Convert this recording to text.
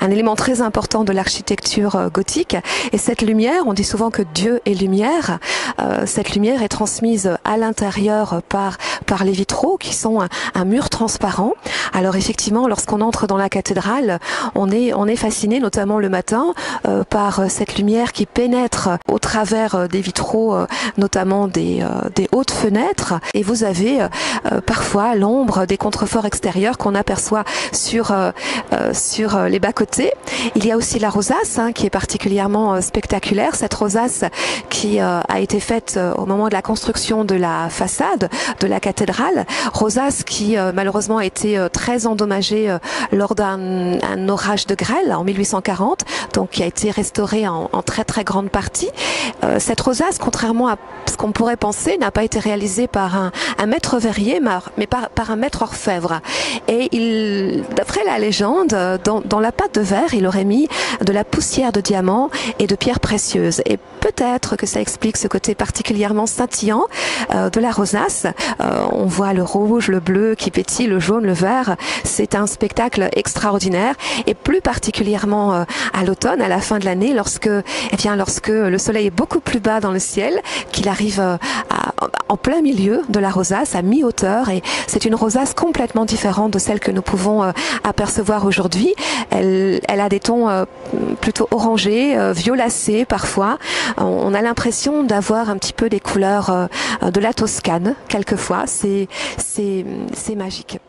un élément très important de l'architecture gothique. Et cette lumière, on dit souvent que Dieu est lumière, cette lumière est transmise à l'intérieur par les vitraux qui sont un mur transparent. Alors effectivement, lorsqu'on entre dans la cathédrale, on est fasciné, notamment le matin, par cette lumière qui pénètre au travers des vitraux, notamment des hautes fenêtres. Et vous avez parfois l'ombre des contreforts extérieurs qu'on aperçoit sur les bas-côtés. Il y a aussi la rosace qui est particulièrement spectaculaire. Cette rosace qui a été faite au moment de la construction de la façade de la cathédrale. Rosace qui malheureusement a été très endommagée lors d'un orage de grêle en 1840, donc qui a été restaurée en très très grande partie. Cette rosace, contrairement à ce qu'on pourrait penser, n'a pas été réalisée par un maître verrier, mais par un maître orfèvre. Et d'après la légende, dans la pâte de verre, il aurait mis de la poussière de diamants et de pierres précieuses. Et peut-être que ça explique ce côté particulièrement scintillant de la rosace. On voit le rouge, le bleu qui pétille, le jaune, le vert. C'est un spectacle extraordinaire, et plus particulièrement à l'automne, à la fin de l'année, lorsque le soleil est beaucoup plus bas dans le ciel, qu'il arrive en plein milieu de la rosace, à mi-hauteur, et c'est une rosace complètement différente de celle que nous pouvons apercevoir aujourd'hui. Elle a des tons plutôt orangés, violacés parfois. On a l'impression d'avoir un petit peu des couleurs de la Toscane quelquefois. C'est magique.